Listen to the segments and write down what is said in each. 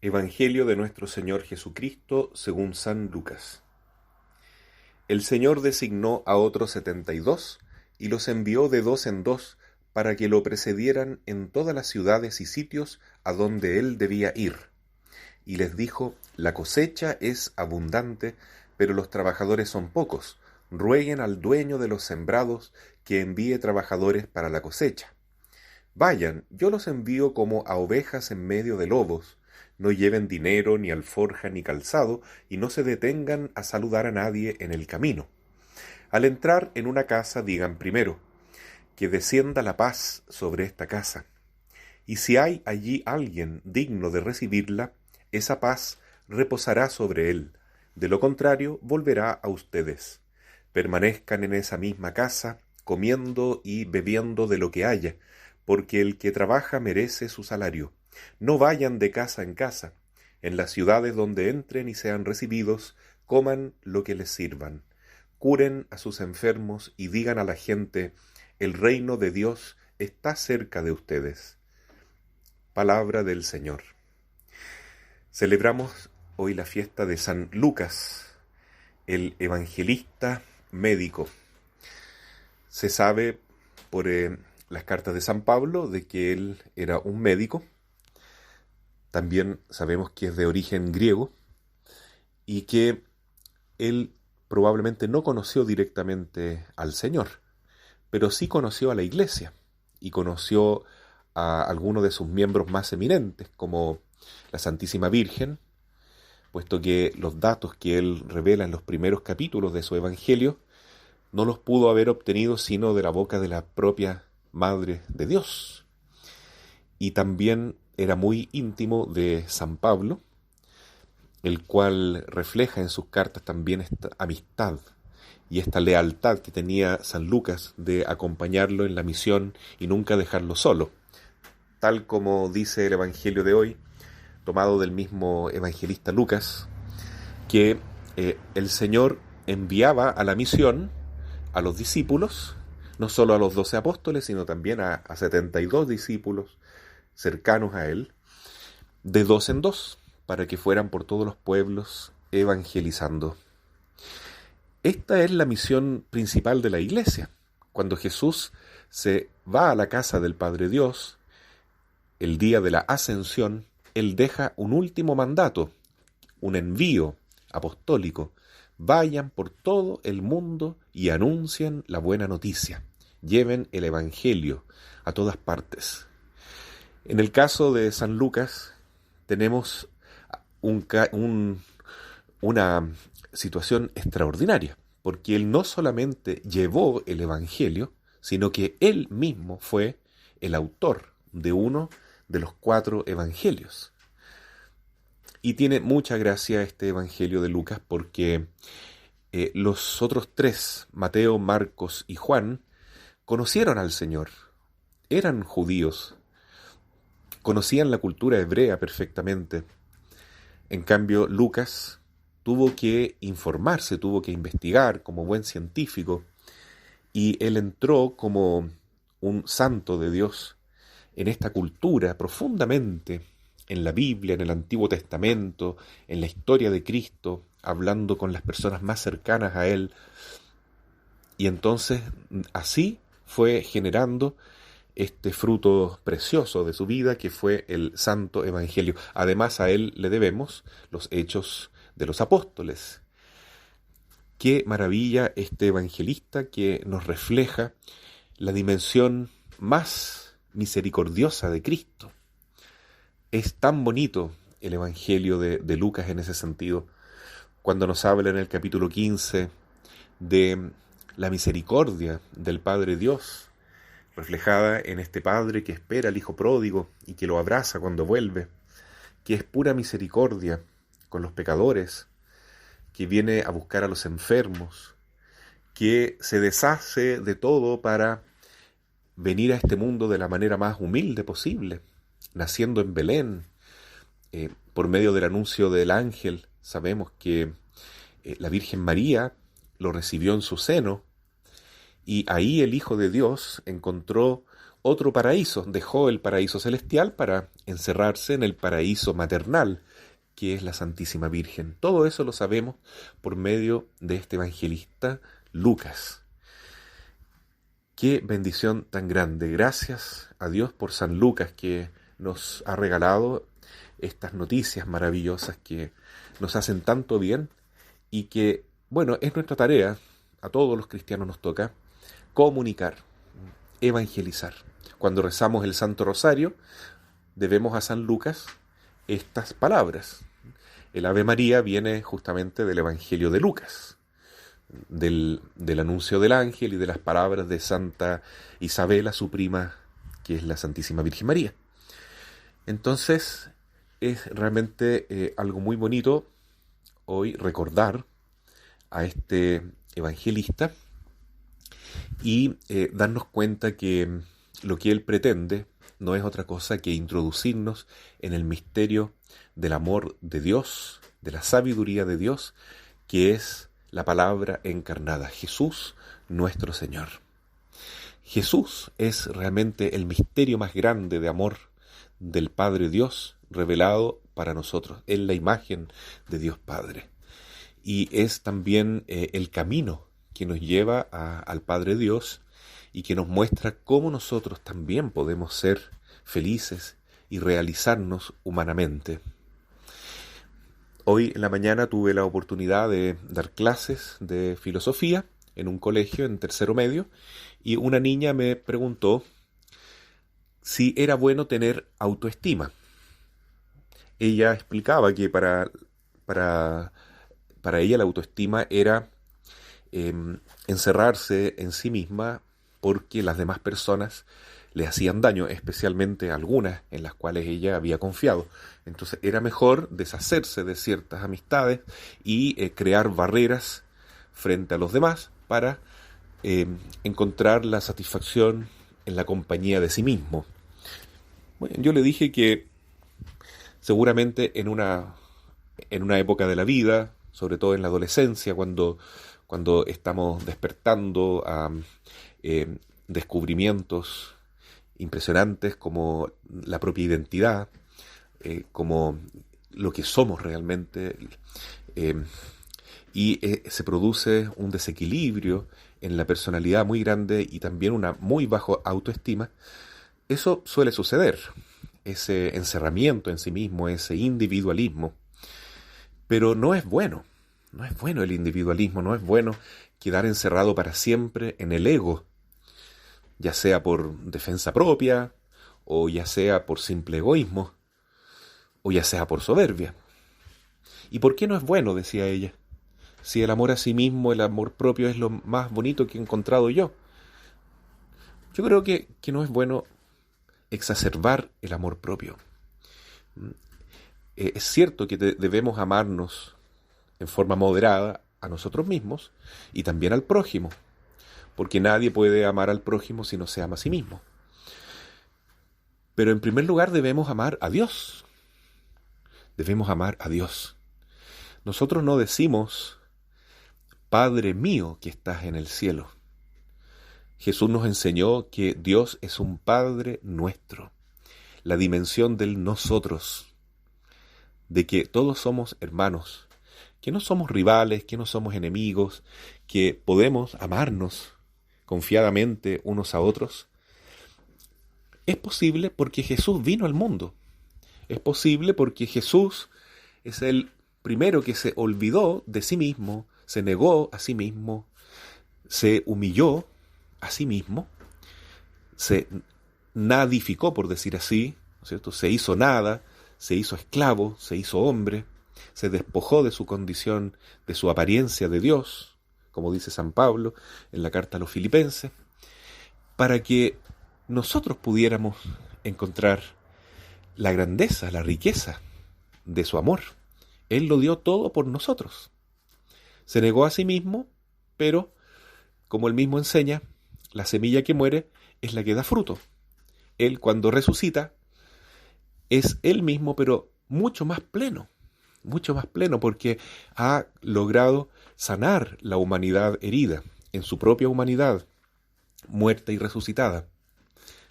Evangelio de nuestro Señor Jesucristo según San Lucas. El Señor designó a otros 72 y los envió de dos en dos para que lo precedieran en todas las ciudades y sitios a donde él debía ir. Y les dijo: La cosecha es abundante, pero los trabajadores son pocos. Rueguen al dueño de los sembrados que envíe trabajadores para la cosecha. Vayan, yo los envío como a ovejas en medio de lobos. No lleven dinero, ni alforja, ni calzado, y no se detengan a saludar a nadie en el camino. Al entrar en una casa, digan primero: que descienda la paz sobre esta casa. Y si hay allí alguien digno de recibirla, esa paz reposará sobre él. De lo contrario, volverá a ustedes. Permanezcan en esa misma casa, comiendo y bebiendo de lo que haya, porque el que trabaja merece su salario. No vayan de casa en casa. En las ciudades donde entren y sean recibidos, coman lo que les sirvan. Curen a sus enfermos y digan a la gente: el reino de Dios está cerca de ustedes. Palabra del Señor. Celebramos hoy la fiesta de San Lucas, el evangelista médico. Se sabe por las cartas de San Pablo de que él era un médico. También sabemos que es de origen griego y que él probablemente no conoció directamente al Señor, pero sí conoció a la Iglesia y conoció a algunos de sus miembros más eminentes, como la Santísima Virgen, puesto que los datos que él revela en los primeros capítulos de su Evangelio no los pudo haber obtenido sino de la boca de la propia Madre de Dios. Y también era muy íntimo de San Pablo, el cual refleja en sus cartas también esta amistad y esta lealtad que tenía San Lucas de acompañarlo en la misión y nunca dejarlo solo. Tal como dice el Evangelio de hoy, tomado del mismo evangelista Lucas, que el Señor enviaba a la misión a los discípulos, no solo a los 12 apóstoles, sino también a 72 discípulos cercanos a él, de dos en dos, para que fueran por todos los pueblos evangelizando. Esta es la misión principal de la Iglesia. Cuando Jesús se va a la casa del Padre Dios, el día de la ascensión, Él deja un último mandato, un envío apostólico. Vayan por todo el mundo y anuncien la buena noticia. Lleven el Evangelio a todas partes. En el caso de San Lucas tenemos una situación extraordinaria, porque él no solamente llevó el Evangelio, sino que él mismo fue el autor de uno de los 4 evangelios. Y tiene mucha gracia este Evangelio de Lucas porque los otros 3, Mateo, Marcos y Juan, conocieron al Señor, eran judíos, conocían la cultura hebrea perfectamente. En cambio, Lucas tuvo que informarse, tuvo que investigar como buen científico, y él entró como un santo de Dios en esta cultura profundamente, en la Biblia, en el Antiguo Testamento, en la historia de Cristo, hablando con las personas más cercanas a él. Y entonces así fue generando este fruto precioso de su vida, que fue el Santo Evangelio. Además, a él le debemos los Hechos de los Apóstoles. Qué maravilla este evangelista que nos refleja la dimensión más misericordiosa de Cristo. Es tan bonito el Evangelio de Lucas en ese sentido, cuando nos habla en el capítulo 15 de la misericordia del Padre Dios, reflejada en este padre que espera al hijo pródigo y que lo abraza cuando vuelve, que es pura misericordia con los pecadores, que viene a buscar a los enfermos, que se deshace de todo para venir a este mundo de la manera más humilde posible, naciendo en Belén. Por medio del anuncio del ángel sabemos que la Virgen María lo recibió en su seno, y ahí el Hijo de Dios encontró otro paraíso, dejó el paraíso celestial para encerrarse en el paraíso maternal, que es la Santísima Virgen. Todo eso lo sabemos por medio de este evangelista Lucas. Qué bendición tan grande. Gracias a Dios por San Lucas, que nos ha regalado estas noticias maravillosas que nos hacen tanto bien y que, bueno, es nuestra tarea, a todos los cristianos nos toca, comunicar, evangelizar. Cuando rezamos el Santo Rosario, debemos a San Lucas estas palabras. El Ave María viene justamente del Evangelio de Lucas, del anuncio del ángel y de las palabras de Santa Isabela, su prima, que es la Santísima Virgen María. Entonces, es realmente algo muy bonito hoy recordar a este evangelista y darnos cuenta que lo que él pretende no es otra cosa que introducirnos en el misterio del amor de Dios, de la sabiduría de Dios, que es la palabra encarnada, Jesús nuestro Señor. Jesús es realmente el misterio más grande de amor del Padre Dios revelado para nosotros. Es la imagen de Dios Padre. Y es también el camino que nos lleva al Padre Dios y que nos muestra cómo nosotros también podemos ser felices y realizarnos humanamente. Hoy en la mañana tuve la oportunidad de dar clases de filosofía en un colegio en tercero medio y una niña me preguntó si era bueno tener autoestima. Ella explicaba que para ella la autoestima era encerrarse en sí misma porque las demás personas le hacían daño, especialmente algunas en las cuales ella había confiado. Entonces era mejor deshacerse de ciertas amistades y crear barreras frente a los demás para encontrar la satisfacción en la compañía de sí mismo. Bueno, yo le dije que seguramente en una época de la vida, sobre todo en la adolescencia, cuando estamos despertando a descubrimientos impresionantes como la propia identidad, como lo que somos realmente, y se produce un desequilibrio en la personalidad muy grande y también una muy baja autoestima. Eso suele suceder, ese encerramiento en sí mismo, ese individualismo, pero no es bueno el individualismo, no es bueno quedar encerrado para siempre en el ego, ya sea por defensa propia, o ya sea por simple egoísmo, o ya sea por soberbia. ¿Y por qué no es bueno?, decía ella. Si el amor a sí mismo, el amor propio es lo más bonito que he encontrado yo. Yo creo que no es bueno exacerbar el amor propio. Es cierto que debemos amarnos en forma moderada a nosotros mismos y también al prójimo, porque nadie puede amar al prójimo si no se ama a sí mismo. Pero en primer lugar debemos amar a Dios. Debemos amar a Dios. Nosotros no decimos, Padre mío que estás en el cielo. Jesús nos enseñó que Dios es un Padre nuestro, la dimensión del nosotros, de que todos somos hermanos, que no somos rivales, que no somos enemigos, que podemos amarnos confiadamente unos a otros. Es posible porque Jesús vino al mundo. Es posible porque Jesús es el primero que se olvidó de sí mismo, se negó a sí mismo, se humilló a sí mismo, se nadificó, por decir así, ¿no es cierto? Se hizo nada, se hizo esclavo, se hizo hombre, se despojó de su condición, de su apariencia de Dios, como dice San Pablo en la carta a los Filipenses, para que nosotros pudiéramos encontrar la grandeza, la riqueza de su amor. Él lo dio todo por nosotros. Se negó a sí mismo, pero, como él mismo enseña, la semilla que muere es la que da fruto. Él, cuando resucita, es él mismo, pero mucho más pleno, porque ha logrado sanar la humanidad herida, en su propia humanidad, muerta y resucitada.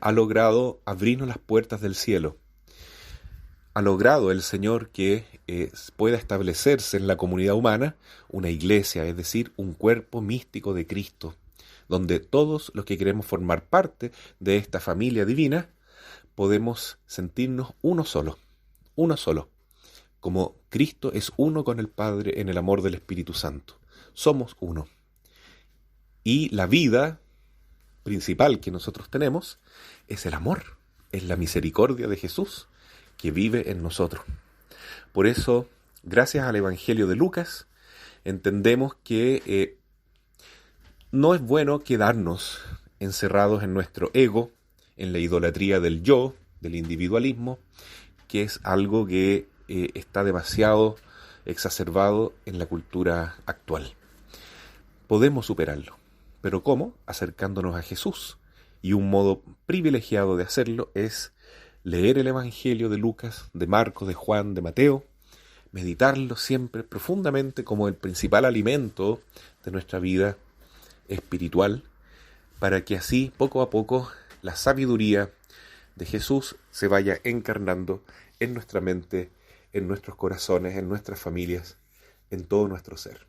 ha logrado abrirnos las puertas del cielo. Ha logrado el Señor que pueda establecerse en la comunidad humana una iglesia, es decir, un cuerpo místico de Cristo, donde todos los que queremos formar parte de esta familia divina podemos sentirnos uno solo, como Cristo es uno con el Padre en el amor del Espíritu Santo. Somos uno. Y la vida principal que nosotros tenemos es el amor, es la misericordia de Jesús que vive en nosotros. Por eso, gracias al Evangelio de Lucas, entendemos que no es bueno quedarnos encerrados en nuestro ego, en la idolatría del yo, del individualismo, que es algo que está demasiado exacerbado en la cultura actual. Podemos superarlo, pero ¿cómo? Acercándonos a Jesús. Y un modo privilegiado de hacerlo es leer el Evangelio de Lucas, de Marcos, de Juan, de Mateo, meditarlo siempre profundamente como el principal alimento de nuestra vida espiritual, para que así, poco a poco, la sabiduría de Jesús se vaya encarnando en nuestra mente, en nuestros corazones, en nuestras familias, en todo nuestro ser.